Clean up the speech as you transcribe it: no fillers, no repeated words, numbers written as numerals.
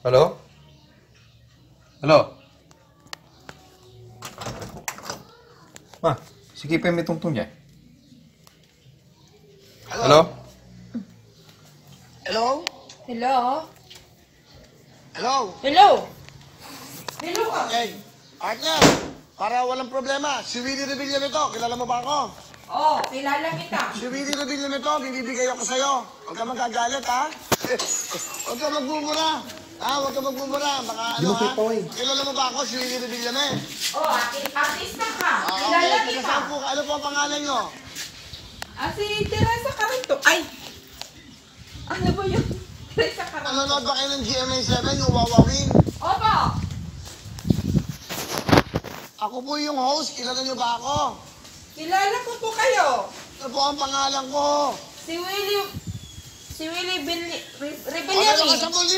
Hello? Hello? Ma, sige pa may tungtong niya. Hello? Hello? Hello? Hello? Hello? Hello ka? Okay. Partner, para walang problema, si Willie Revilla nito, kilala mo ba ako? Oo, kilala kita. Si Willie Revilla nito, bibigay ako sa'yo. Huwag ka magagalit, ha? Huwag ka magmumura. Huwag ka magmumura. Baka ano, ha? Kilala mo ba ako, si Willie Revilla na eh? Oo, artista ka. Kilala Okay, kita. saan po? Ano po ang pangalan nyo? Si Teresa Caranto. Ay! Ano ba yun? Teresa Caranto. Nanonood ba kayo ng GMA7, yung Wawawin? Opo! Ako po yung host, kilala nyo ba ako? Kilala ko po kayo. Ano po ang pangalan ko? Si Willie Ano Rebellari. ka sa 10,000?